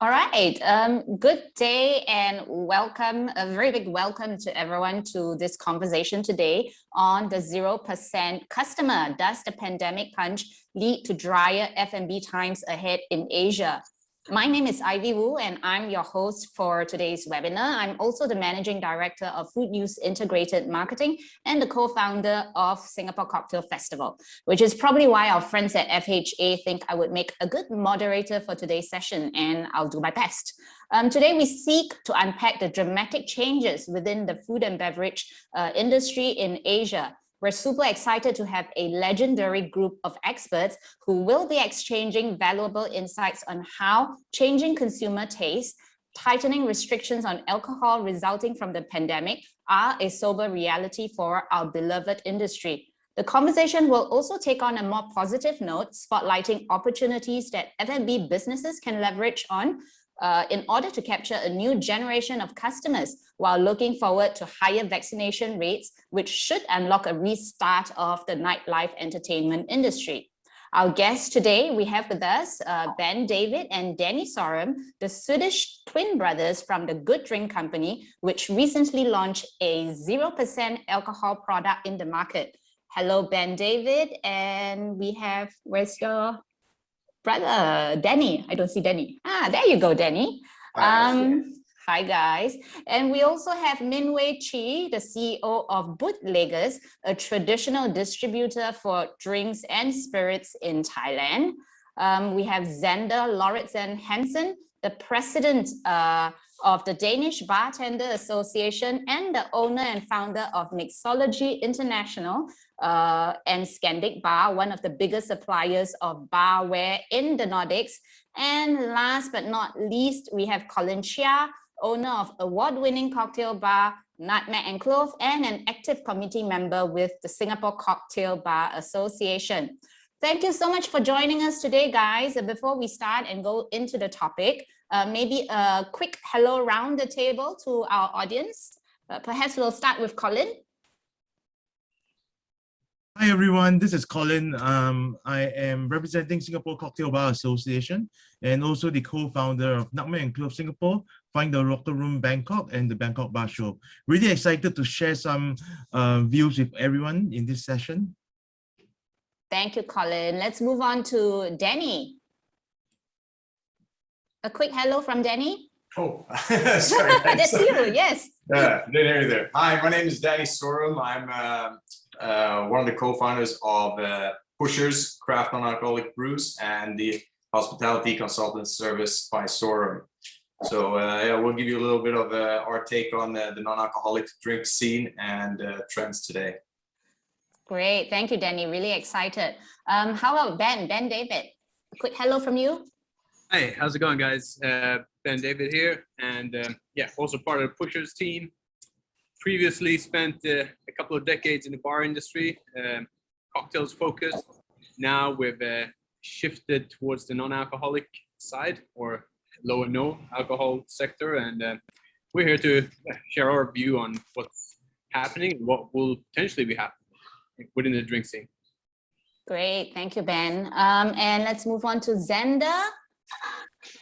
All right, good day and welcome, a very big welcome to everyone to this conversation today on the 0% customer. Does the pandemic punch lead to drier F&B times ahead in Asia? My name is Ivy Wu and I'm your host for today's webinar. I'm also the Managing Director of Food News Integrated Marketing and the co-founder of Singapore Cocktail Festival, which is probably why our friends at FHA think I would make a good moderator for today's session, and I'll do my best. Today we seek to unpack the dramatic changes within the food and beverage industry in Asia. We're super excited to have a legendary group of experts who will be exchanging valuable insights on how changing consumer tastes, tightening restrictions on alcohol resulting from the pandemic are a sober reality for our beloved industry. The conversation will also take on a more positive note, spotlighting opportunities that F&B businesses can leverage on in order to capture a new generation of customers while looking forward to higher vaccination rates, which should unlock a restart of the nightlife entertainment industry. Our guests today, we have with us Ben David and Danny Sorum, the Swedish twin brothers from the Good Drink Company, which recently launched a 0% alcohol product in the market. Hello, Ben David, and we have, where's your brother, Danny? I don't see Danny. Ah, there you go, Danny. Hi, guys. And we also have Minwei Chi, the CEO of Bootleggers, a traditional distributor for drinks and spirits in Thailand. We have Zander Lauritsen Hansen, the president of the Danish Bartender Association and the owner and founder of Mixology International and Scandic Bar, one of the biggest suppliers of barware in the Nordics. And last but not least, we have Colin Chia, owner of award-winning cocktail bar Nutmeg and Clove, and an active committee member with the Singapore Cocktail Bar Association. Thank you so much for joining us today, guys. Before we start and go into the topic, maybe a quick hello around the table to our audience. Perhaps we'll start with Colin. Hi everyone, this is Colin. I am representing Singapore Cocktail Bar Association and also the co-founder of Nutmeg and Clove Singapore, Find the Locker Room Bangkok and the Bangkok Bar Show. Really excited to share some views with everyone in this session. Thank you, Colin. Let's move on to Danny. A quick hello from Danny. Oh, sorry. That's you, yes. Didn't hear you there. Hi, my name is Danny Sorum. I'm one of the co-founders of Pushers Craft Non-Alcoholic Brews and the hospitality consultant service by Sorum. So yeah, we'll give you a little bit of our take on the non-alcoholic drink scene and trends today. Great, thank you, Danny. Really excited. How about Ben David? A quick hello from you. Hi, how's it going, guys? Ben David here, and yeah, also part of the Pushers team. Previously spent a couple of decades in the bar industry, cocktails focused. Now we've shifted towards the non-alcoholic side or low and no alcohol sector, and we're here to share our view on what's happening, what will potentially be happening within the drink scene. Great, thank you, Ben. And let's move on to Zander.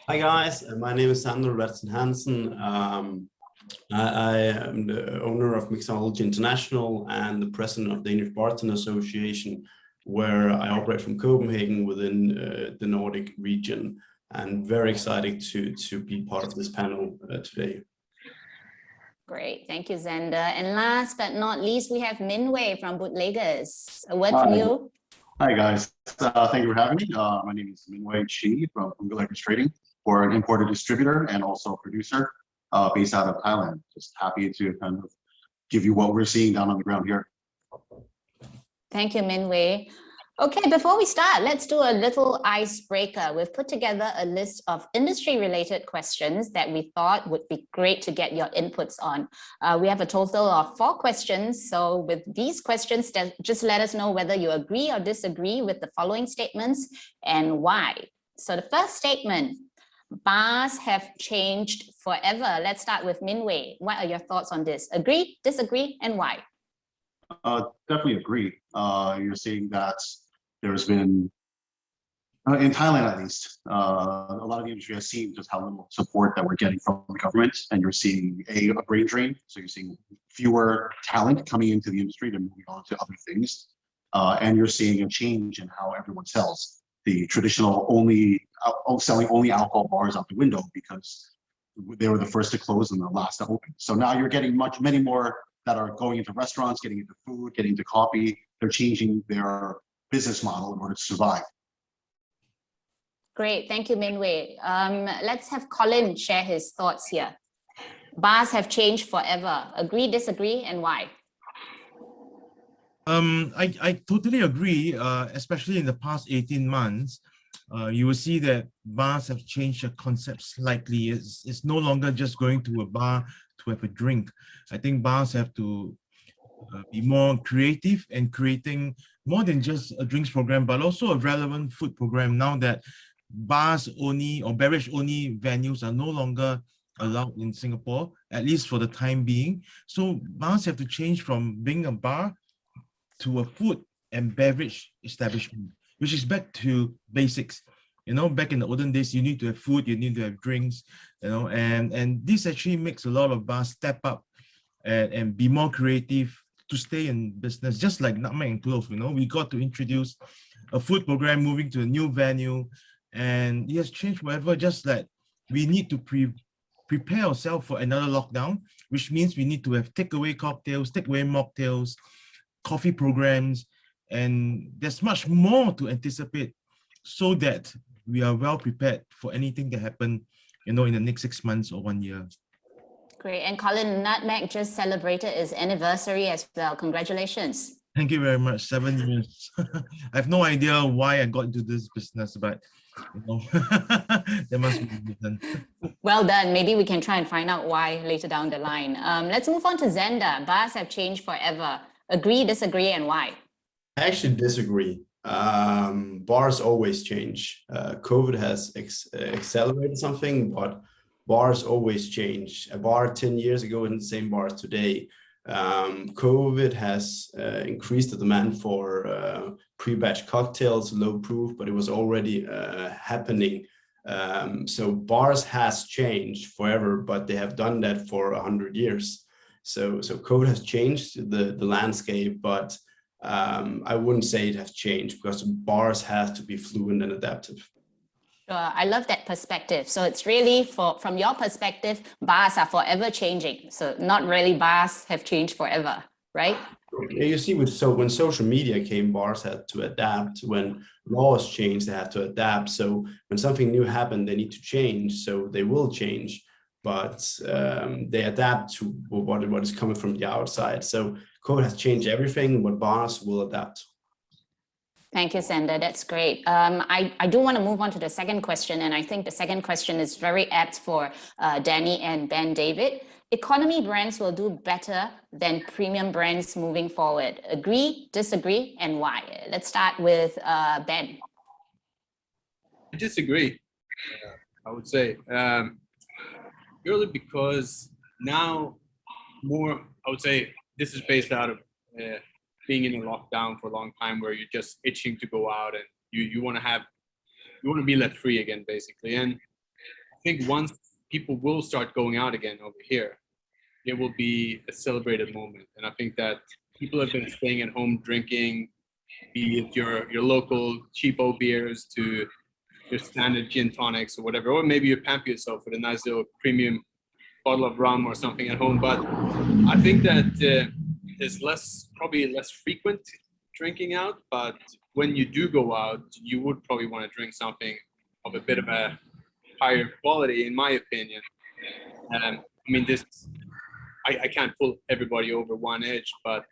Hi guys, my name is Zander Lauritsen Hansen. I am the owner of Mixology International and the president of the Danish Bartender Association, where I operate from Copenhagen within the Nordic region, and very excited to be part of this panel today. Great, thank you, Zander. And last but not least, we have Minwei from Bootleggers. A word from you. Hi guys, thank you for having me. My name is Minwei Chi from Bootleggers Trading. We're an importer distributor and also a producer based out of Thailand. Just happy to kind of give you what we're seeing down on the ground here. Thank you, Minwei. Okay, before we start, let's do a little icebreaker. We've put together a list of industry-related questions that we thought would be great to get your inputs on. We have a total of 4 questions. So with these questions, just let us know whether you agree or disagree with the following statements and why. So the first statement, bars have changed forever. Let's start with Minwei. What are your thoughts on this? Agree, disagree, and why? Definitely agree. You're seeing that there's been In Thailand, at least, a lot of the industry has seen just how little support that we're getting from the government, and you're seeing a brain drain. So you're seeing fewer talent coming into the industry to moving on to other things, and you're seeing a change in how everyone sells. The traditional selling only alcohol bars out the window because they were the first to close and the last to open. So now you're getting many more that are going into restaurants, getting into food, getting into coffee. They're changing their business model in order to survive. Great, thank you, Minwei. Let's have Colin share his thoughts here. Bars have changed forever. Agree, disagree, and why? I totally agree, especially in the past 18 months. You will see that bars have changed their concept slightly. It's no longer just going to a bar to have a drink. I think bars have to be more creative and creating more than just a drinks program, but also a relevant food program now that bars only or beverage only venues are no longer allowed in Singapore, at least for the time being. So bars have to change from being a bar to a food and beverage establishment, which is back to basics. You know, back in the olden days, you need to have food, you need to have drinks, you know, and this actually makes a lot of bars step up and be more creative to stay in business, just like Nutmeg and Clove. You know, we got to introduce a food program moving to a new venue, and it has changed forever. Just that we need to prepare ourselves for another lockdown, which means we need to have takeaway cocktails, takeaway mocktails, coffee programs, and there's much more to anticipate so that we are well prepared for anything that happen, you know, in the next 6 months or 1 year. Great, and Colin, Nutmeg just celebrated its anniversary as well. Congratulations. Thank you very much. 7 years. I have no idea why I got into this business, but you know, there must be a reason. Well done. Maybe we can try and find out why later down the line. Let's move on to Zenda. Bars have changed forever. Agree, disagree, and why? I actually disagree. Bars always change. COVID has accelerated something, but bars always change. A bar 10 years ago isn't the same bar today. COVID has increased the demand for pre-batch cocktails, low proof, but it was already happening. So bars has changed forever, but they have done that for 100 years. So COVID has changed the landscape, but I wouldn't say it has changed because bars have to be fluent and adaptive. I love that perspective. So it's really from your perspective, bars are forever changing. So not really bars have changed forever, right? Yeah, you see, when social media came, bars had to adapt. When laws changed, they had to adapt. So when something new happened, they need to change. So they will change, but they adapt to what is coming from the outside. So COVID has changed everything, but bars will adapt. Thank you, Sander. That's great. I do want to move on to the second question, and I think the second question is very apt for Danny and Ben David. Economy brands will do better than premium brands moving forward. Agree, disagree, and why? Let's start with Ben. I disagree, I would say. Purely because now I would say this is based out of being in a lockdown for a long time where you're just itching to go out and you want to be let free again, basically. And I think once people will start going out again over here, it will be a celebrated moment. And I think that people have been staying at home drinking, be it your local cheapo beers to your standard gin tonics or whatever, or maybe you pamper yourself with a nice little premium bottle of rum or something at home. But I think that there's probably less frequent drinking out, but when you do go out, you would probably want to drink something of a bit of a higher quality, in my opinion. I mean, I can't pull everybody over one edge, but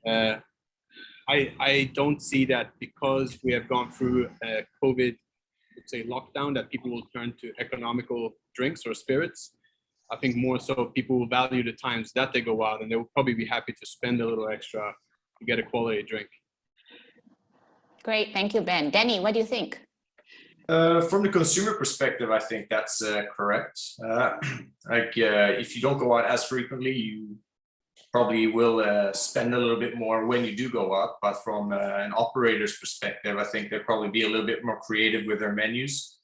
I don't see that because we have gone through a COVID, let's say, lockdown, that people will turn to economical drinks or spirits. I think more so people will value the times that they go out, and they will probably be happy to spend a little extra to get a quality drink. Great, thank you, Ben. Danny, what do you think? From the consumer perspective, I think that's correct. If you don't go out as frequently, you probably will spend a little bit more when you do go up, but from an operator's perspective, I think they'll probably be a little bit more creative with their menus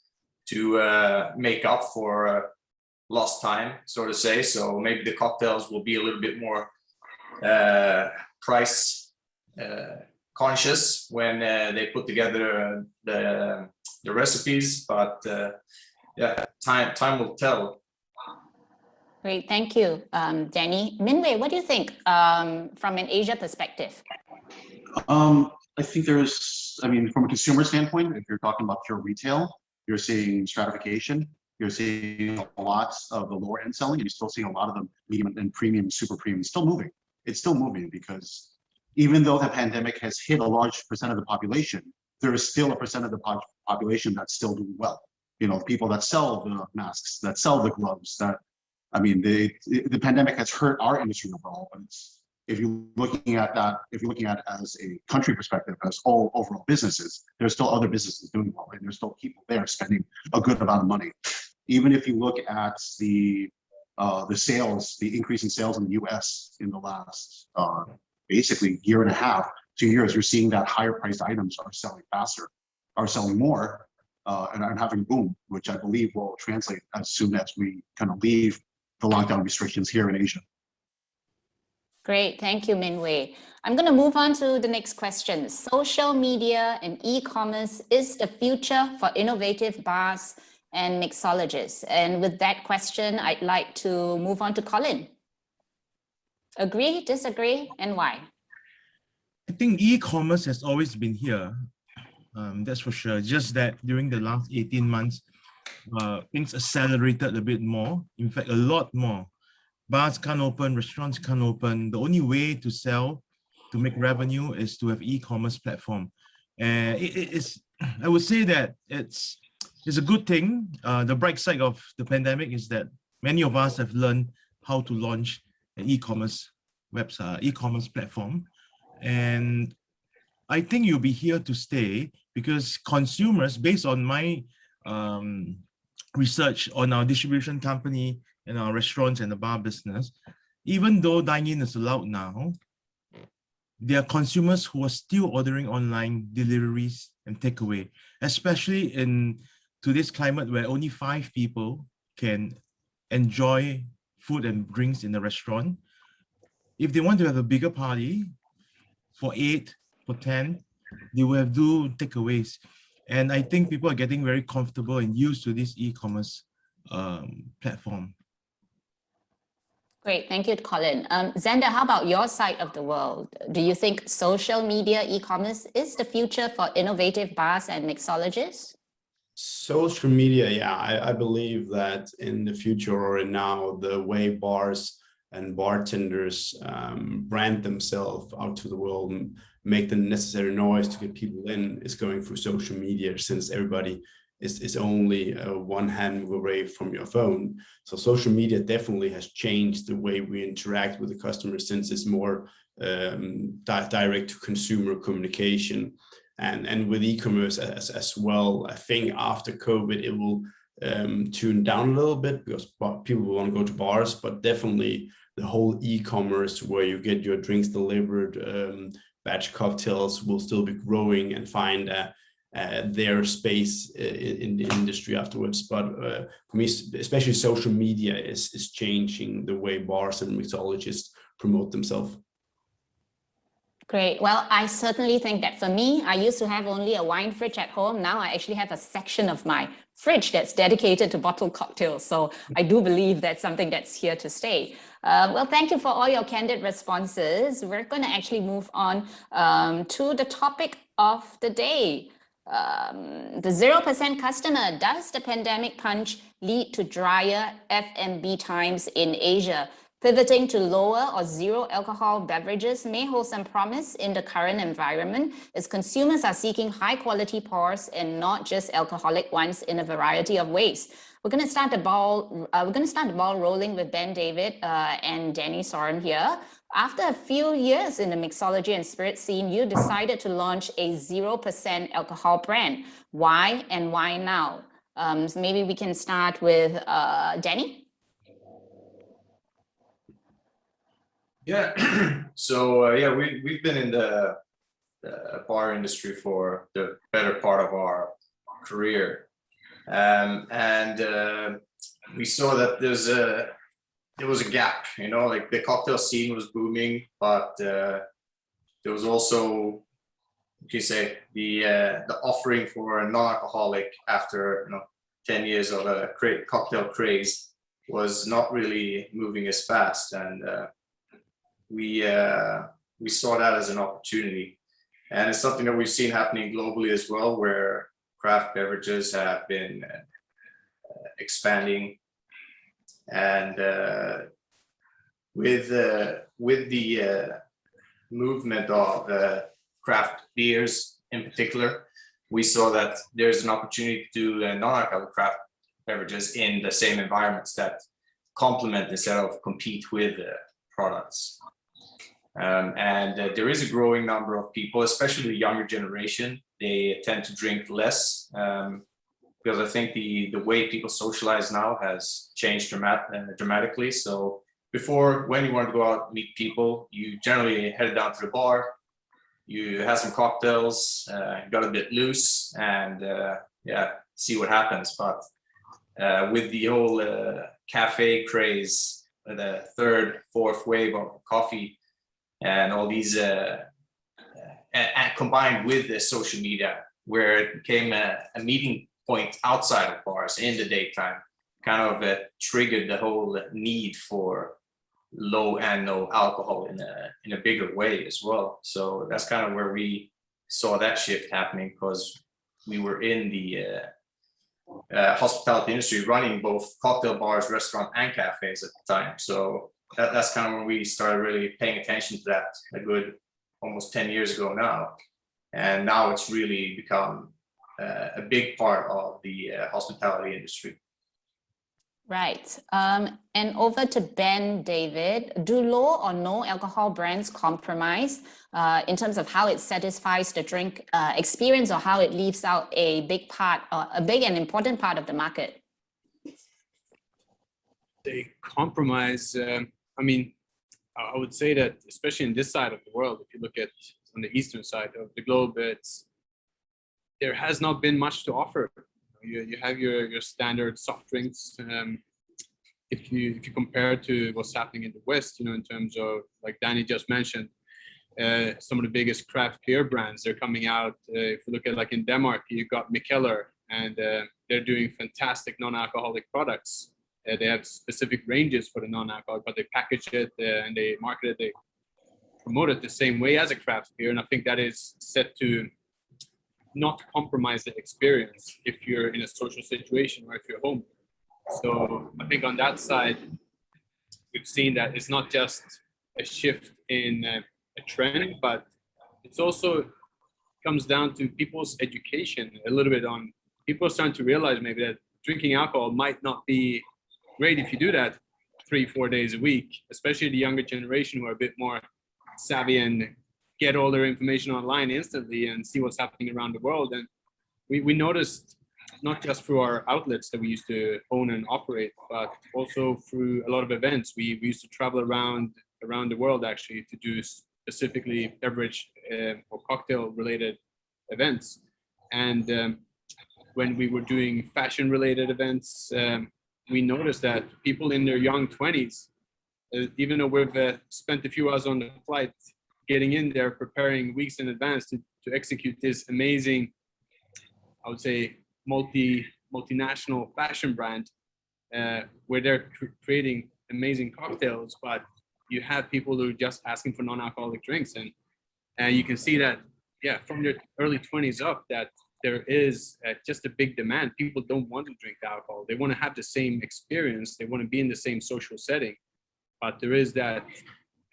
to make up for lost time, so to say. So maybe the cocktails will be a little bit more price conscious when they put together the recipes, but yeah, time will tell. Great, thank you, Danny. Minwei, what do you think from an Asia perspective? I think I mean, from a consumer standpoint, if you're talking about pure retail, you're seeing stratification. You're seeing lots of the lower end selling, and you're still seeing a lot of the medium and premium, super premium still moving. It's still moving because even though the pandemic has hit a large percent of the population, there is still a percent of the population that's still doing well. You know, people that sell the masks, that sell the gloves, that, I mean, the pandemic has hurt our industry overall, but if you're looking at it as a country perspective, as all overall businesses, there's still other businesses doing well, and there's still people there spending a good amount of money. Even if you look at the sales, the increase in sales in the US in the last basically year and a half, 2 years, you're seeing that higher priced items are selling faster, are selling more, and having a boom, which I believe will translate as soon as we kind of leave the lockdown restrictions here in Asia. Great, thank you, Minwei. I'm going to move on to the next question. Social media and e-commerce is the future for innovative bars and mixologists. And with that question, I'd like to move on to Colin. Agree, disagree, and why? I think e-commerce has always been here, that's for sure. Just that during the last 18 months, things accelerated a bit more. In fact, a lot more. Bars can't open, restaurants can't open. The only way to sell, to make revenue, is to have e-commerce platform. And I would say that it's a good thing. The bright side of the pandemic is that many of us have learned how to launch an e-commerce website, e-commerce platform. And I think you'll be here to stay because consumers, based on my research on our distribution company and our restaurants and the bar business, even though dine-in is allowed now, there are consumers who are still ordering online deliveries and takeaway, especially in today's climate where only 5 people can enjoy food and drinks in the restaurant. If they want to have a bigger party for 8, for 10, they will have to do takeaways. And I think people are getting very comfortable and used to this e-commerce platform. Great, thank you, Colin. Xander, how about your side of the world? Do you think social media e-commerce is the future for innovative bars and mixologists? Social media, yeah, I believe that in the future or in now, the way bars and bartenders brand themselves out to the world and make the necessary noise to get people in is going through social media, since everybody is only one hand move away from your phone. So social media definitely has changed the way we interact with the customers, since it's more direct to consumer communication. And with e-commerce as well, I think after COVID, it will tune down a little bit because people will want to go to bars, but definitely the whole e-commerce where you get your drinks delivered, batch cocktails will still be growing and find their space in the industry afterwards. But for me, especially social media is changing the way bars and mixologists promote themselves. Great. Well, I certainly think that for me, I used to have only a wine fridge at home. Now I actually have a section of my fridge that's dedicated to bottled cocktails. So I do believe that's something that's here to stay. Well, thank you for all your candid responses. We're going to actually move on to the topic of the day. The 0% customer, does the pandemic punch lead to drier F&B times in Asia? Pivoting to lower or zero alcohol beverages may hold some promise in the current environment, as consumers are seeking high quality pours and not just alcoholic ones in a variety of ways. We're going to start the ball rolling with Ben David and Danny Soren here. After a few years in the mixology and spirit scene, you decided to launch a 0% alcohol brand. Why and why now? So maybe we can start with Danny. Yeah, so yeah, we've been in the bar industry for the better part of our career, and we saw that there was a gap, you know, like the cocktail scene was booming, but there was also, you say, the offering for a non-alcoholic after 10 years of a cocktail craze was not really moving as fast, and we saw that as an opportunity, and it's something that we've seen happening globally as well, where craft beverages have been expanding, and with the movement of craft beers in particular, we saw that there's an opportunity to do non-alcoholic craft beverages in the same environments that complement instead of compete with products. And there is a growing number of people, especially the younger generation. They tend to drink less because I think the way people socialize now has changed dramatically. So before, when you wanted to go out and meet people, you generally headed down to the bar, you had some cocktails, got a bit loose, and yeah, see what happens. But with the whole cafe craze, the third, fourth wave of coffee, and all these, and combined with the social media, where it became a meeting point outside of bars in the daytime, kind of triggered the whole need for low and no alcohol in a bigger way as well. So that's kind of where we saw that shift happening, because we were in the hospitality industry, running both cocktail bars, restaurant, and cafes at the time. So that's kind of when we started really paying attention to that a good almost 10 years ago now. And now it's really become a big part of the hospitality industry. Right. And over to Ben, David. Do low or no alcohol brands compromise in terms of how it satisfies the drink experience, or how it leaves out a big part, or a big and important part of the market? They compromise. I mean, I would say that, especially in this side of the world, if you look at on the eastern side of the globe, there has not been much to offer. You have your standard soft drinks. If you compare to what's happening in the West, in terms of, like Danny just mentioned, some of the biggest craft beer brands, they're coming out. If you look at, like in Denmark, you've got Mikkeller, and they're doing fantastic non-alcoholic products. They have specific ranges for the non-alcoholic, but they package it and they market it, they promote it the same way as a craft beer. And I think that is set to not compromise the experience if you're in a social situation or if you're home. So I think on that side, we've seen that it's not just a shift in a trend, but it's also comes down to people's education a little bit. On people starting to realize maybe that drinking alcohol might not be great if you do that 3-4 days a week, especially the younger generation who are a bit more savvy and get all their information online instantly and see what's happening around the world. And we noticed, not just through our outlets that we used to own and operate, but also through a lot of events. We used to travel around the world actually to do specifically beverage or cocktail related events. And when we were doing fashion related events, we noticed that people in their young 20s, even though we've spent a few hours on the flight getting in there, preparing weeks in advance to execute this amazing, I would say, multinational fashion brand, where they're creating amazing cocktails, but you have people who are just asking for non-alcoholic drinks. And you can see that, yeah, from their early 20s up, that there is just a big demand. People don't want to drink alcohol. They want to have the same experience. They want to be in the same social setting. But there is that,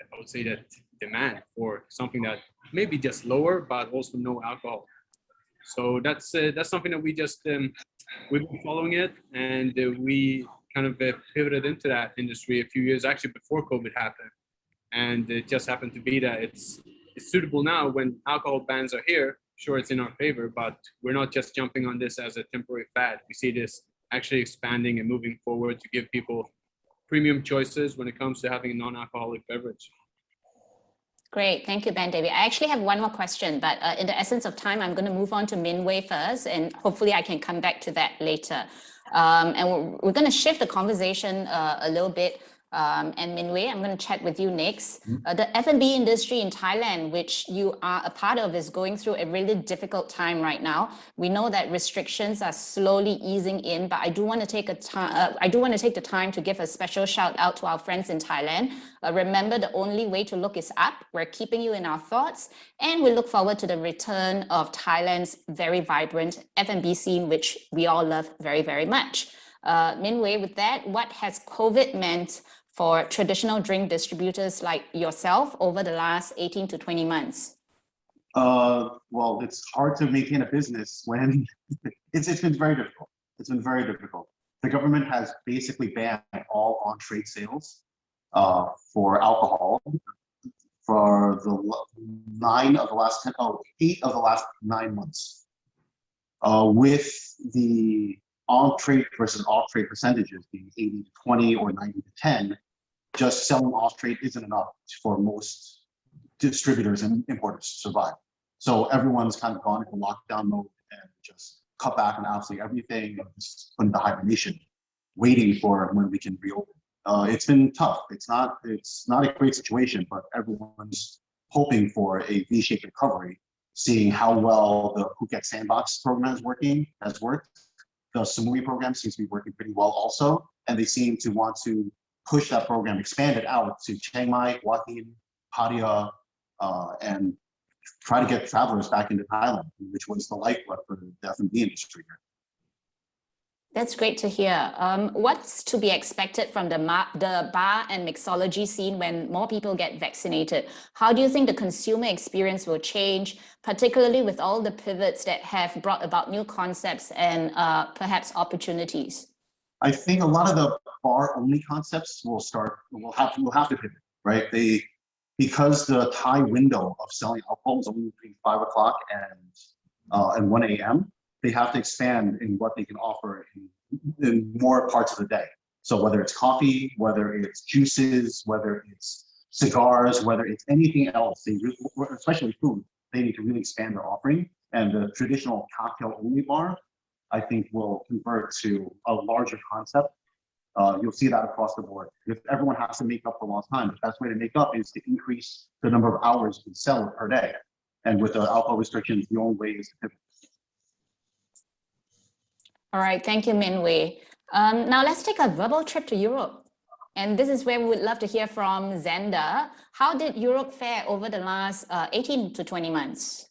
I would say, that demand for something that may be just lower, but also no alcohol. So that's something that we just, we've been following it, and we kind of pivoted into that industry a few years actually before COVID happened. And it just happened to be that it's suitable now when alcohol bans are here. Sure, it's in our favor, but we're not just jumping on this as a temporary fad. We see this actually expanding and moving forward to give people premium choices when it comes to having a non-alcoholic beverage. Great, thank you, Ben David. I actually have one more question, but in the essence of time, I'm going to move on to Min Wei first, and hopefully I can come back to that later. And we're going to shift the conversation a little bit. And Min Wei, I'm going to chat with you next. The F&B industry in Thailand, which you are a part of, is going through a really difficult time right now. We know that restrictions are slowly easing in, but I do want to take the time to give a special shout out to our friends in Thailand. Remember, the only way to look is up. We're keeping you in our thoughts, and we look forward to the return of Thailand's very vibrant F&B scene, which we all love very, very much. Min Wei, with that, what has COVID meant for traditional drink distributors like yourself over the last 18 to 20 months? Well, it's hard to maintain a business when it's been very difficult. It's been very difficult. The government has basically banned all on-trade sales for alcohol for the 8 of the last 9 months. With the on-trade versus off-trade percentages being 80 to 20 or 90 to 10, just selling off-trade isn't enough for most distributors and importers to survive. So everyone's kind of gone into lockdown mode and just cut back on absolutely everything and just put into hibernation, waiting for when we can reopen. It's been tough. It's not a great situation, but everyone's hoping for a V-shaped recovery, seeing how well the Phuket Sandbox program has worked. The Samui program seems to be working pretty well also, and they seem to want to push that program, expand it out to Chiang Mai, Hua Hin, Pattaya, and try to get travelers back into Thailand, which was the lifeblood for the F&B industry here. That's great to hear. What's to be expected from the bar and mixology scene when more people get vaccinated? How do you think the consumer experience will change, particularly with all the pivots that have brought about new concepts and perhaps opportunities? I think a lot of the bar-only concepts will have to pivot, right? Because the Thai window of selling alcohol is only between 5 o'clock and 1 a.m., they have to expand in what they can offer in more parts of the day. So whether it's coffee, whether it's juices, whether it's cigars, whether it's anything else, especially food, they need to really expand their offering. And the traditional cocktail-only bar, I think, will convert to a larger concept. You'll see that across the board. If everyone has to make up for lost time, the best way to make up is to increase the number of hours you can sell per day. And with the alcohol restrictions, the only way is to pivot. All right, thank you, Min Wei. Now let's take a verbal trip to Europe. And this is where we would love to hear from Xander. How did Europe fare over the last 18 to 20 months?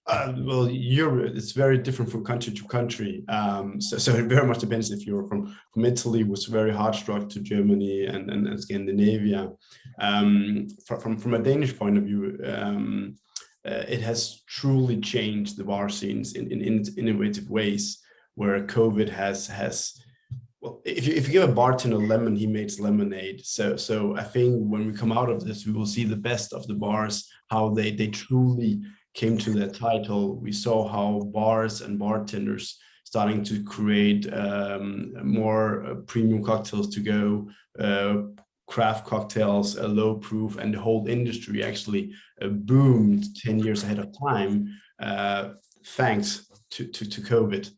Well, Europe, it's very different from country to country. So it very much depends if you're from Italy, was very hard struck, to Germany and Scandinavia. From a Danish point of view, it has truly changed the bar scenes in innovative ways, where COVID has well, if you give a bartender lemon, he makes lemonade. So I think when we come out of this, we will see the best of the bars, how they truly came to that title. We saw how bars and bartenders starting to create more premium cocktails to go, craft cocktails, low proof, and the whole industry actually boomed 10 years ahead of time, thanks to COVID.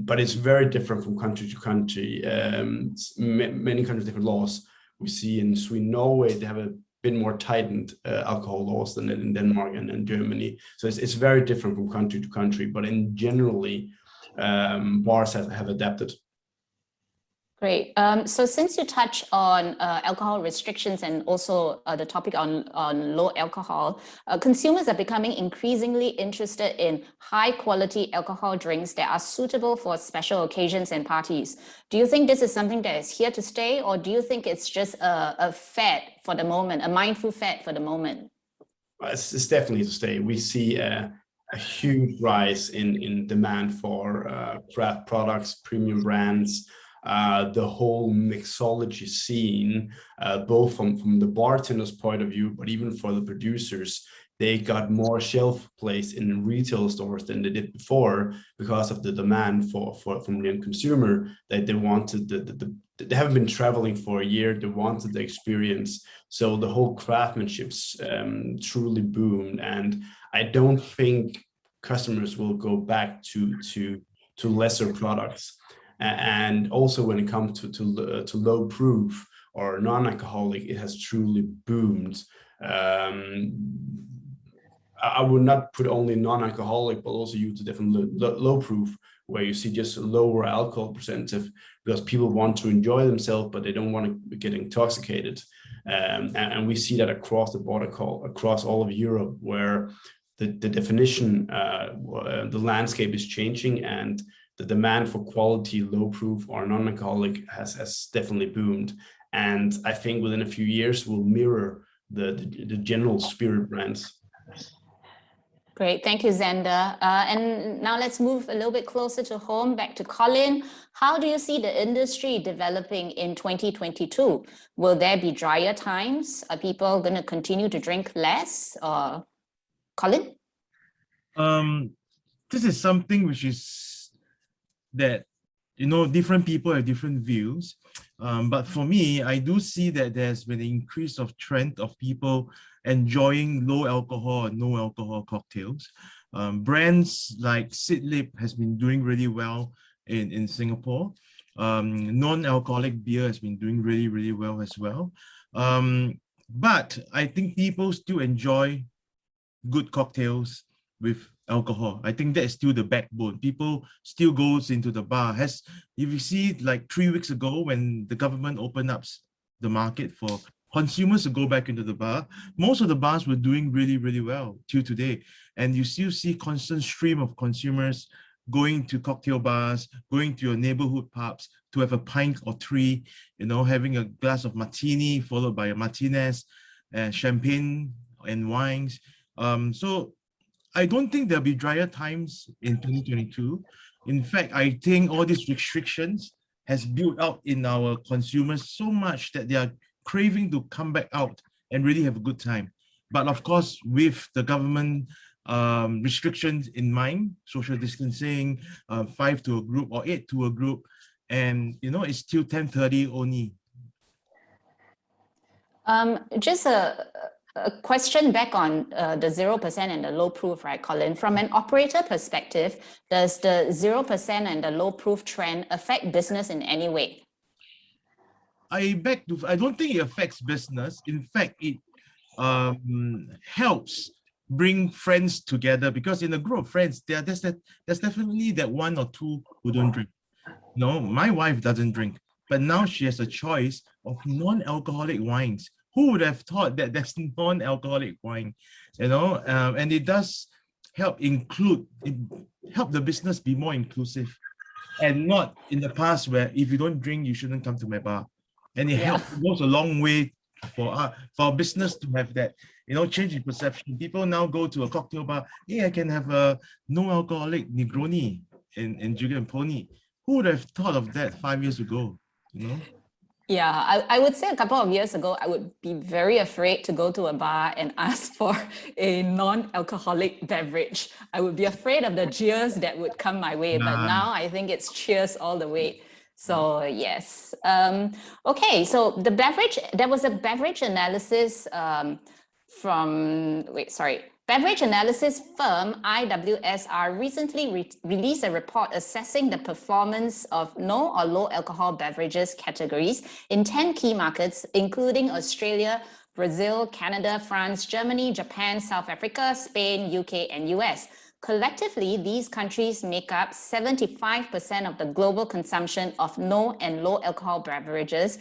But it's very different from country to country. Many countries, different laws. We see in Sweden, Norway, they have a bit more tightened alcohol laws than in Denmark and Germany. So it's very different from country to country, but in generally, bars have adapted. Great. So since you touch on alcohol restrictions and also the topic on low alcohol, consumers are becoming increasingly interested in high quality alcohol drinks that are suitable for special occasions and parties. Do you think this is something that is here to stay, or do you think it's just a fad for the moment, a mindful fad for the moment? It's definitely to stay. We see a huge rise in demand for craft products, premium brands. The whole mixology scene, both from the bartender's point of view, but even for the producers, they got more shelf place in retail stores than they did before because of the demand from the end consumer, that they wanted they haven't been traveling for a year, they wanted the experience. So the whole craftsmanship truly boomed, and I don't think customers will go back to lesser products. And also when it comes to low proof or non-alcoholic, it has truly boomed. I would not put only non-alcoholic, but also use a different low proof, where you see just a lower alcohol percentage, because people want to enjoy themselves, but they don't want to get intoxicated. And we see that across the board, across all of Europe, where the definition, the landscape is changing, and the demand for quality, low proof or non-alcoholic has definitely boomed. And I think within a few years will mirror the general spirit brands. Great, thank you, Xander. And now let's move a little bit closer to home, back to Colin. How do you see the industry developing in 2022? Will there be drier times? Are people going to continue to drink less? Colin? This is something which is that, different people have different views. But for me, I do see that there's been an increase of trend of people enjoying low alcohol and no alcohol cocktails. Brands like Sidlip has been doing really well in Singapore. Non-alcoholic beer has been doing really, really well as well. But I think people still enjoy good cocktails with alcohol. I think that's still the backbone. People still goes into the bar. If you see, like 3 weeks ago, when the government opened up the market for consumers to go back into the bar, most of the bars were doing really, really well till today. And you still see constant stream of consumers going to cocktail bars, going to your neighborhood pubs to have a pint or three, having a glass of martini followed by a Martinez, champagne and wines. So I don't think there'll be drier times in 2022. In fact, I think all these restrictions has built out in our consumers so much that they are craving to come back out and really have a good time. But of course, with the government restrictions in mind, social distancing, 5 to a group or 8 to a group, and it's still 10:30 only. Just a question back on the 0% and the low proof, right, Colin? From an operator perspective, does the 0% and the low proof trend affect business in any way? I don't think it affects business. In fact, it helps bring friends together, because in a group of friends, there's definitely that one or two who don't drink. No, my wife doesn't drink, but now she has a choice of non-alcoholic wines. Who would have thought that there's non-alcoholic wine, and it does help the business be more inclusive, and not in the past where if you don't drink, you shouldn't come to my bar. And it goes a long way for our business to have that, change in perception. People now go to a cocktail bar, hey, I can have a no-alcoholic Negroni in Julia and Pony. Who would have thought of that 5 years ago, Yeah, I would say a couple of years ago, I would be very afraid to go to a bar and ask for a non-alcoholic beverage. I would be afraid of the jeers that would come my way, but now I think it's cheers all the way. So yes. Okay, so there was a beverage analysis Beverage analysis firm IWSR recently released a report assessing the performance of no or low alcohol beverages categories in 10 key markets, including Australia, Brazil, Canada, France, Germany, Japan, South Africa, Spain, UK, and US. Collectively, these countries make up 75% of the global consumption of no and low alcohol beverages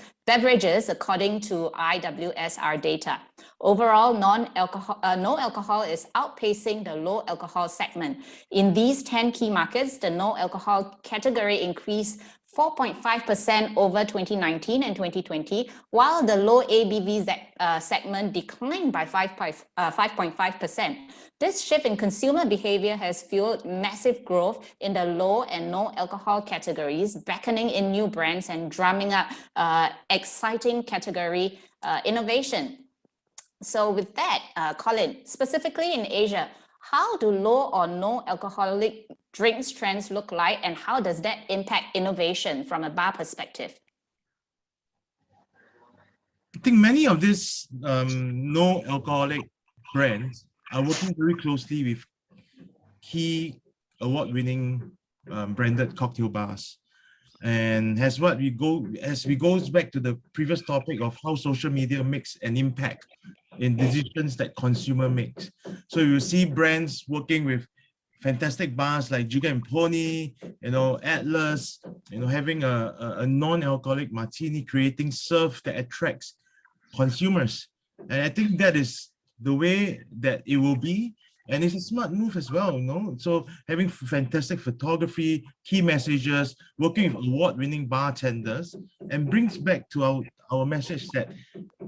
according to IWSR data. Overall, no alcohol is outpacing the low alcohol segment. In these 10 key markets, the no alcohol category increased 4.5% over 2019 and 2020, while the low ABV segment declined by 5.5%. This shift in consumer behavior has fueled massive growth in the low and no alcohol categories, beckoning in new brands and drumming up exciting category innovation. So with that, Colin, specifically in Asia, how do low or no alcoholic drinks trends look like, and how does that impact innovation from a bar perspective? I think many of these no alcoholic brands are working very closely with key award-winning branded cocktail bars. And as we goes back to the previous topic of how social media makes an impact in decisions that consumer makes. So you see brands working with fantastic bars like Drier and Pony, Atlas, having a non-alcoholic martini, creating serve that attracts consumers. And I think that is the way that it will be. And it's a smart move as well, So having fantastic photography, key messages, working with award-winning bartenders, and brings back to our message that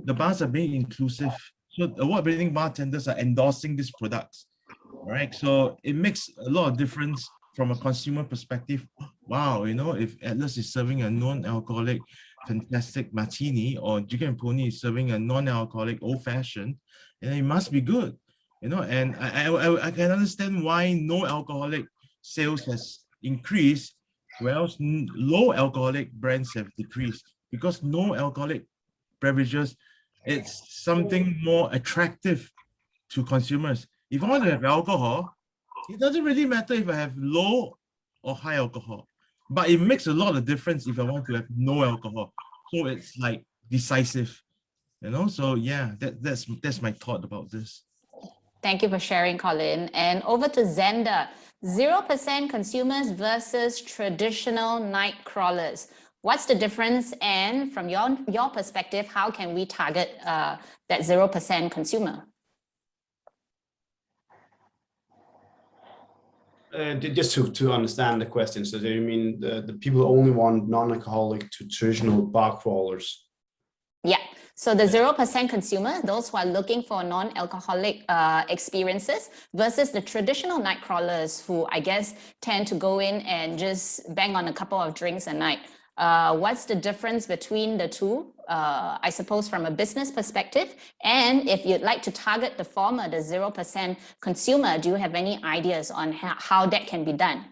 the bars are being inclusive. So award-winning bartenders are endorsing these products, right? So it makes a lot of difference from a consumer perspective. Wow, if Atlas is serving a non-alcoholic fantastic martini, or Drier and Pony is serving a non-alcoholic old-fashioned, and it must be good. And I can understand why no alcoholic sales has increased, whereas low alcoholic brands have decreased, because no alcoholic beverages, it's something more attractive to consumers. If I want to have alcohol, it doesn't really matter if I have low or high alcohol, but it makes a lot of difference if I want to have no alcohol. So it's like decisive, So yeah, that's my thought about this. Thank you for sharing, Colin. And over to Xander, 0% consumers versus traditional night crawlers. What's the difference? And from your perspective, how can we target that 0% consumer? Just to understand the question, so do you mean the people only want non-alcoholic to traditional bar crawlers? Yeah. So the 0% consumer, those who are looking for non-alcoholic experiences, versus the traditional night crawlers who I guess tend to go in and just bang on a couple of drinks a night. What's the difference between the two, I suppose, from a business perspective? And if you'd like to target the former, the 0% consumer, do you have any ideas on how that can be done?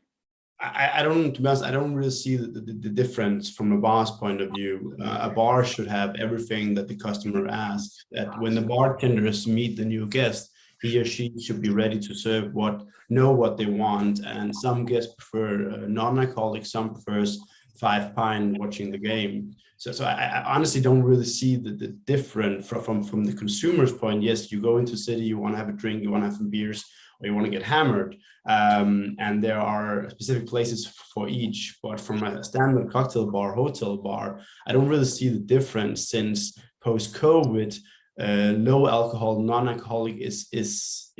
I don't, to be honest, I don't really see the difference from a bar's point of view. A bar should have everything that the customer asks. That when the bartenders meet the new guest, he or she should be ready to know what they want. And some guests prefer non-alcoholic, some prefers 5 pint watching the game. So I honestly don't really see the difference from the consumer's point. Yes, you go into the city, you want to have a drink, you want to have some beers, or you want to get hammered. And there are specific places for each, but from a standard cocktail bar, hotel bar, I don't really see the difference, since post-COVID, low alcohol, non-alcoholic is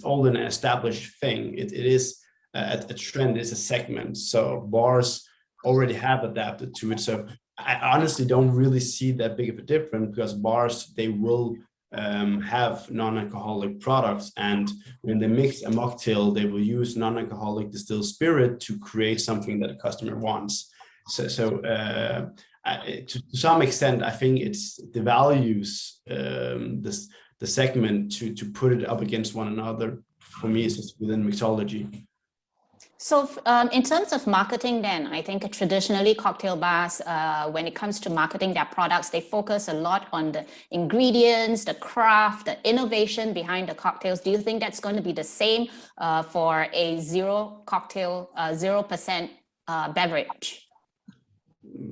all an established thing. It is a trend, it's a segment. So bars already have adapted to it. So I honestly don't really see that big of a difference, because bars, they will have non-alcoholic products, and when they mix a mocktail, they will use non-alcoholic distilled spirit to create something that a customer wants. So to some extent, I think it's devalues the segment to put it up against one another. For me, it's just within mixology. So in terms of marketing then, I think traditionally cocktail bars, when it comes to marketing their products, they focus a lot on the ingredients, the craft, the innovation behind the cocktails. Do you think that's going to be the same for a 0% beverage?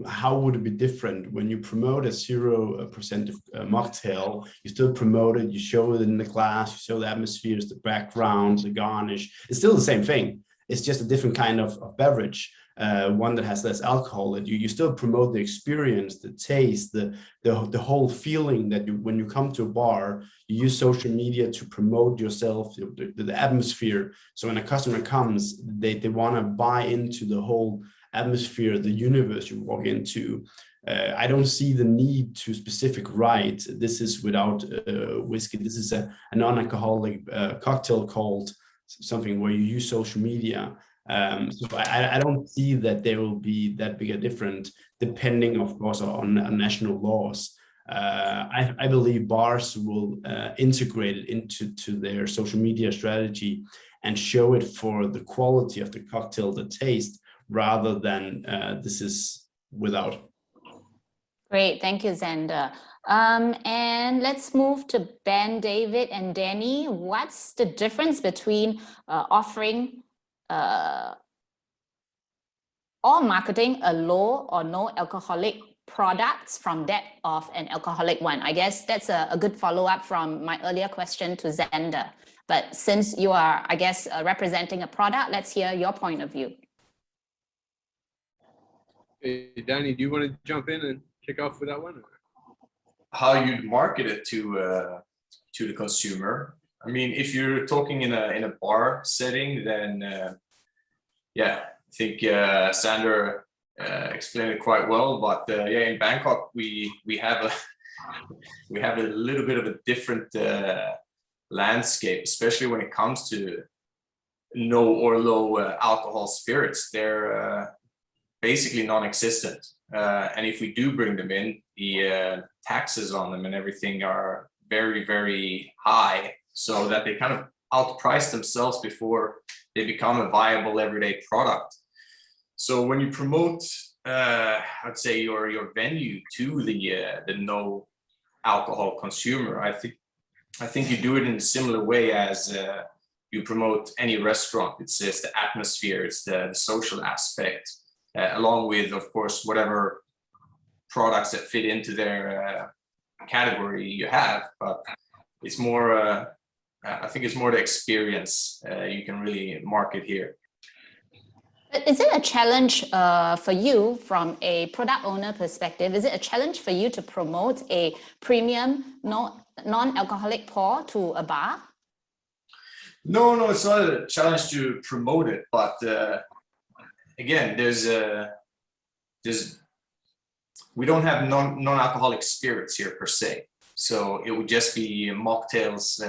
How would it be different when you promote a 0% mocktail? You still promote it, you show it in the glass, you show the atmospheres, the background, the garnish. It's still the same thing. It's just a different kind of beverage, one that has less alcohol. That you still promote the experience, the taste, the whole feeling that when you come to a bar, you use social media to promote yourself, the atmosphere. So when a customer comes, they want to buy into the whole atmosphere, the universe you walk into. I don't see the need to specific write, this is without whiskey, this is a non-alcoholic cocktail called something, where you use social media. So I don't see that there will be that big a difference, depending, of course, on national laws. I believe bars will integrate it into their social media strategy and show it for the quality of the cocktail, the taste, rather than this is without. Great, thank you, Xander. And let's move to Ben, David, and Danny. What's the difference between offering or marketing a low or no alcoholic products from that of an alcoholic one? I guess that's a good follow-up from my earlier question to Xander. But since you are, I guess, representing a product, let's hear your point of view. Hey, Danny, do you want to jump in and kick off with that one? How you market it to the consumer. I mean, if you're talking in a bar setting, then yeah, I think Sander explained it quite well. But yeah, in Bangkok we have a little bit of a different landscape, especially when it comes to no or low alcohol spirits. They're basically non-existent. And if we do bring them in, the taxes on them and everything are very, very high, so that they kind of outprice themselves before they become a viable everyday product. So when you promote, I'd say your venue to the no alcohol consumer, I think you do it in a similar way as you promote any restaurant. It's just the atmosphere, it's the social aspect, along with, of course, whatever products that fit into their category you have. But it's more, I think it's more the experience you can really market here. Is it a challenge for you from a product owner perspective? Is it a challenge for you to promote a premium non-alcoholic pour to a bar? No, it's not a challenge to promote it, but again, we don't have non-alcoholic spirits here per se, so it would just be mocktails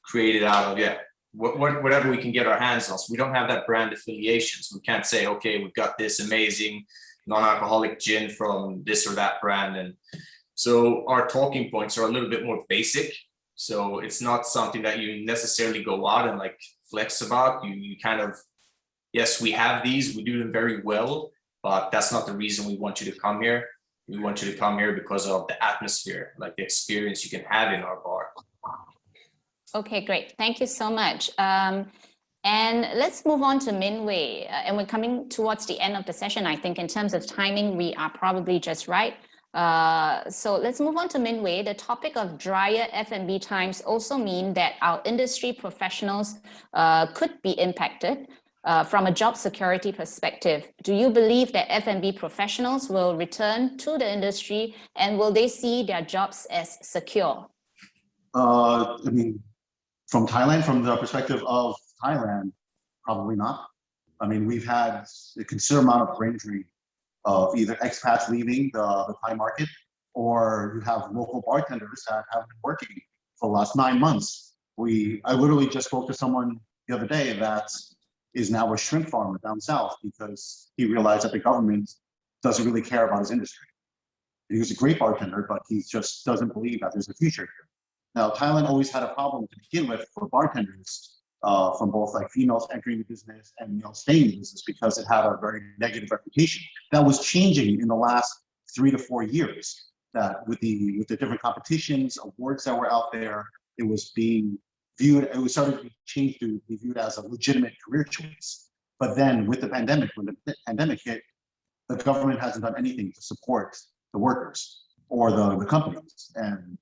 created out of whatever we can get our hands on. So we don't have that brand affiliation, so we can't say, okay, we've got this amazing non-alcoholic gin from this or that brand. And so our talking points are a little bit more basic, so it's not something that you necessarily go out and like flex about. You kind of, yes, we have these, we do them very well, but that's not the reason we want you to come here. We want you to come here because of the atmosphere, like the experience you can have in our bar. Okay, great. Thank you so much. And let's move on to Min Wei. And we're coming towards the end of the session. I think in terms of timing, we are probably just right. So let's move on to Min Wei. The topic of drier F&B times also mean that our industry professionals could be impacted. From a job security perspective, do you believe that F&B professionals will return to the industry, and will they see their jobs as secure? I mean, from Thailand, from the perspective of Thailand, probably not. I mean, we've had a considerable amount of brain drain of either expats leaving the Thai market, or you have local bartenders that have been working for the last 9 months. I literally just spoke to someone the other day that is now a shrimp farmer down south because he realized that the government doesn't really care about his industry. He was a great bartender, but he just doesn't believe that there's a future here. Now, Thailand always had a problem to begin with for bartenders from both like females entering the business and males staying in the business because it had a very negative reputation. That was changing in the last 3 to 4 years. That with the different competitions, awards that were out there, it was being viewed. It was starting to change to be viewed as a legitimate career choice. But then with the pandemic, when the pandemic hit, the government hasn't done anything to support the workers or the companies, and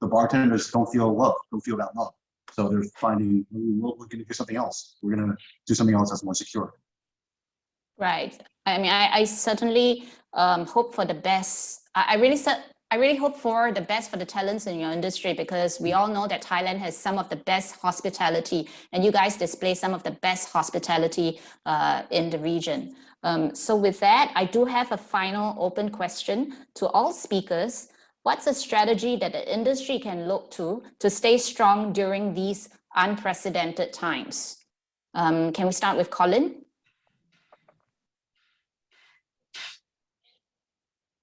the bartenders don't feel that love. So they're finding, we're going to do something else. We're going to do something else that's more secure. Right. I mean, I certainly hope for the best. I really hope for the best for the talents in your industry, because we all know that Thailand has some of the best hospitality, and you guys display some of the best hospitality in the region. So with that, I do have a final open question to all speakers. What's a strategy that the industry can look to stay strong during these unprecedented times? Can we start with Colin?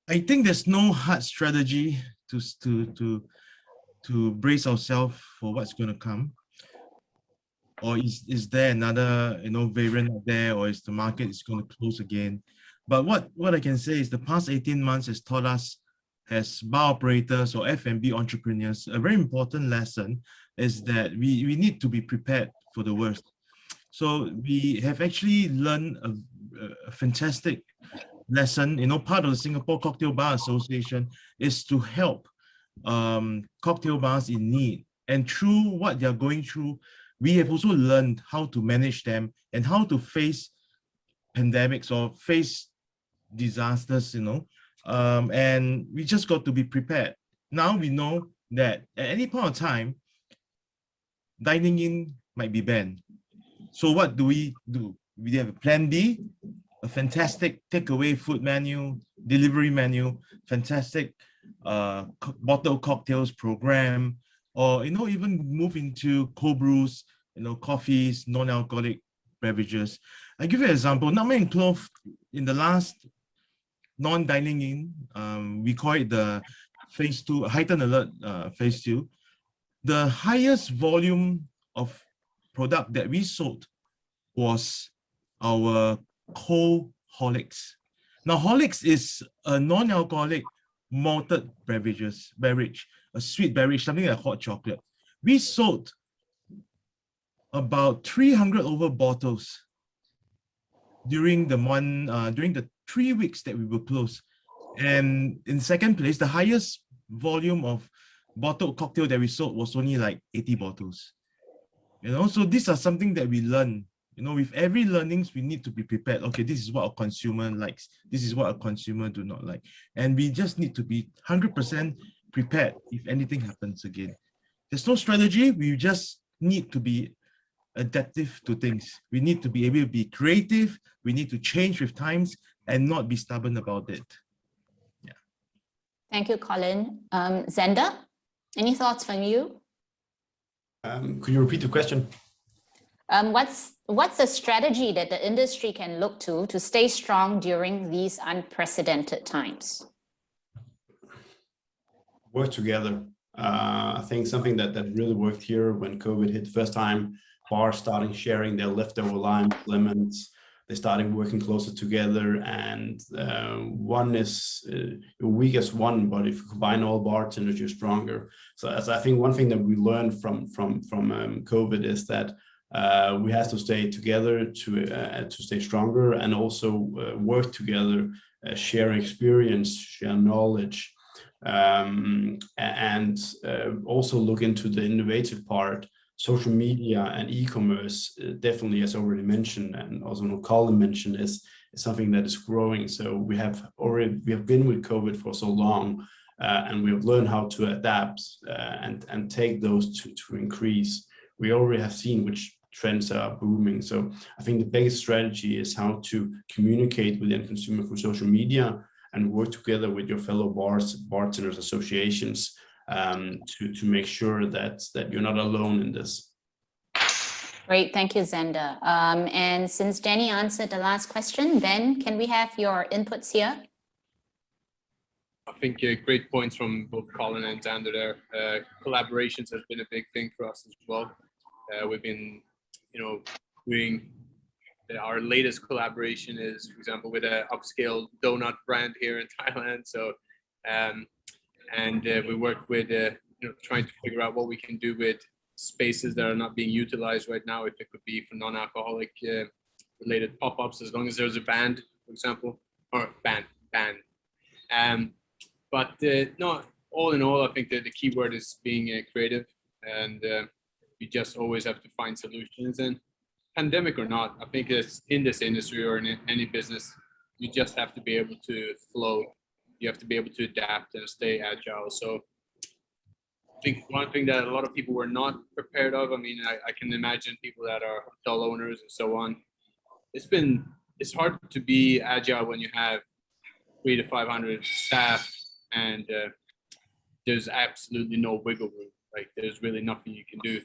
I think there's no hard strategy to brace ourselves for what's going to come. Or is there another variant out there, or is the market is going to close again? But what I can say is the past 18 months has taught us, as bar operators or F&B entrepreneurs, a very important lesson is that we need to be prepared for the worst. So we have actually learned a fantastic lesson. Part of the Singapore Cocktail Bar Association is to help cocktail bars in need. And through what they're going through, we have also learned how to manage them and how to face pandemics or face disasters, and we just got to be prepared. Now we know that at any point of time, dining in might be banned. So what do? We have a plan B, a fantastic takeaway food menu, delivery menu, fantastic bottled cocktails program, or even move into cold brews, coffees, non-alcoholic beverages. I give you an example. Nutmeg and Clove, in the last non-dining in, we call it the phase 2, heightened alert phase 2. The highest volume of product that we sold was our cold Horlicks. Now, Horlicks is a non-alcoholic malted beverage, a sweet beverage, something like hot chocolate. We sold about 300 over bottles during the 3 weeks that we were closed. And in second place, the highest volume of bottled cocktail that we sold was only like 80 bottles. So these are something that we learn. With every learnings, we need to be prepared. Okay, this is what our consumer likes. This is what our consumer do not like. And we just need to be 100% prepared if anything happens again. There's no strategy. We just need to be adaptive to things. We need to be able to be creative. We need to change with times and not be stubborn about it. Yeah. Thank you, Colin. Zenda, any thoughts from you? Could you repeat the question? What's the strategy that the industry can look to stay strong during these unprecedented times? Work together. I think something that really worked here when COVID hit the first time, bars starting sharing their leftover lime, lemons, they started working closer together, and one is weak as one, but if you combine all bartenders, you're stronger. So I think one thing that we learned from COVID is that we have to stay together to stay stronger, and also work together, share experience, share knowledge, and also look into the innovative part. Social media and e-commerce, definitely, as already mentioned, and also Colin mentioned, is something that is growing. So we have been with COVID for so long, and we have learned how to adapt and take those to increase. We already have seen which trends are booming. So I think the biggest strategy is how to communicate with the end consumer through social media and work together with your fellow bartenders associations to make sure that you're not alone in this. Great, thank you, Zenda. And since Danny answered the last question, Ben, can we have your inputs here? I think great points from both Colin and Xander there. Collaborations has been a big thing for us as well. We've been, doing our latest collaboration is, for example, with an upscale donut brand here in Thailand. So, and we work with, trying to figure out what we can do with spaces that are not being utilized right now. If it could be for non-alcoholic related pop-ups, as long as there's a band, for example, or band. But no, all in all, I think that the key word is being creative, and you just always have to find solutions. And pandemic or not, I think it's in this industry or in any business, you just have to be able to flow. You have to be able to adapt and stay agile. So I think one thing that a lot of people were not prepared of, I mean, I can imagine people that are hotel owners and so on. It's hard to be agile when you have 300 to 500 staff and there's absolutely no wiggle room. Like there's really nothing you can do.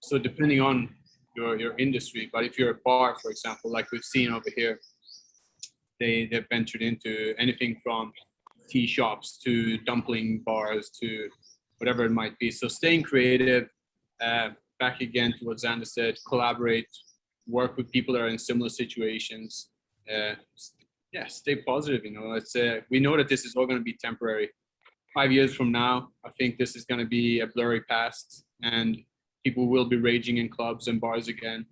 So depending on your industry, but if you're a bar, for example, like we've seen over here, they've ventured into anything from tea shops to dumpling bars to whatever it might be. So staying creative, back again to what Xander said, collaborate, work with people that are in similar situations. Yeah, stay positive. You know, it's we know that this is all going to be temporary. 5 years from now, I think this is going to be a blurry past, and people will be raging in clubs and bars again.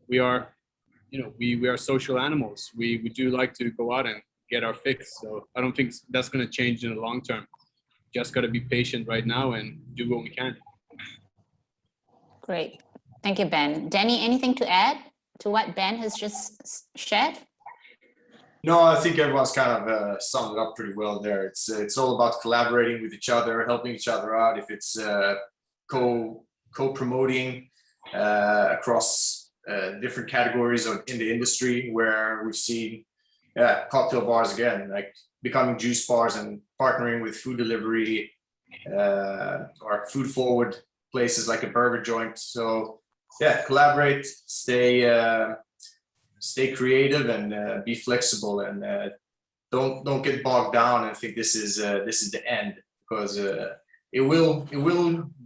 We are, you know, we are social animals. We do like to go out and get our fix. So I don't think that's going to change in the long term. Just got to be patient right now and do what we can. Great. Thank you, Ben. Danny, anything to add to what Ben has just shared? No, I think everyone's kind of summed it up pretty well there. It's all about collaborating with each other, helping each other out. If it's co-promoting across different categories in the industry, where we've seen cocktail bars again, like becoming juice bars and partnering with food delivery or food forward places like a burger joint. So yeah, collaborate, stay creative, and be flexible, and don't get bogged down and think this is the end, because it will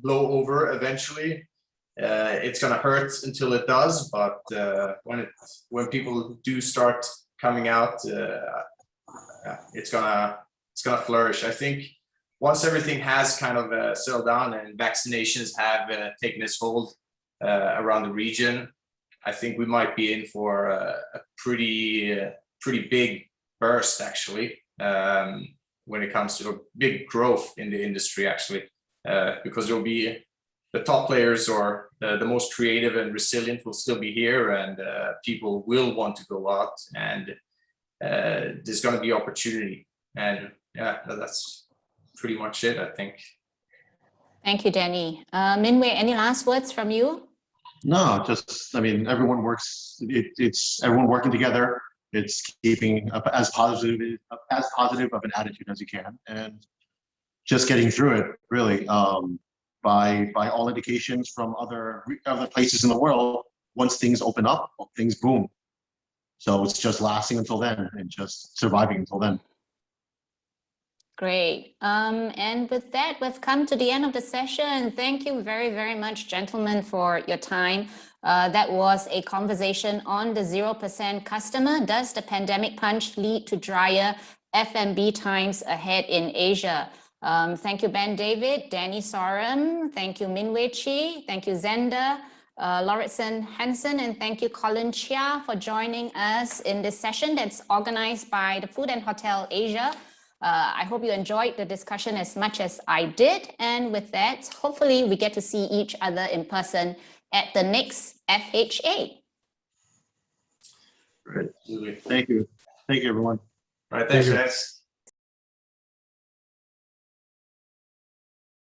blow over eventually. It's gonna hurt until it does, but when people do start coming out, it's gonna flourish. I think once everything has kind of settled down and vaccinations have taken its hold around the region, I think we might be in for a pretty big burst, actually, when it comes to a big growth in the industry, actually, because there'll be the top players, or the most creative and resilient, will still be here, and people will want to go out, and there's going to be opportunity. And yeah, that's pretty much it, I think. Thank you, Danny. Minwei, any last words from you? No, just, I mean, everyone works, it's everyone working together. It's keeping up as positive of an attitude as you can, and just getting through it, really. By all indications from other places in the world, once things open up, things boom. So it's just lasting until then, and just surviving until then. Great. And with that, we've come to the end of the session. Thank you very, very much, gentlemen, for your time. That was a conversation on the 0% customer. Does the pandemic punch lead to drier F&B times ahead in Asia? Thank you, Ben David, Danny Sorum. Thank you, Minwei Chi. Thank you, Xander, Lauritsen Hansen, and thank you, Colin Chia, for joining us in this session that's organized by the Food and Hotel Asia. I hope you enjoyed the discussion as much as I did. And with that, hopefully we get to see each other in person at the next FHA. Great. Thank you. Thank you, everyone. All right, thanks, guys.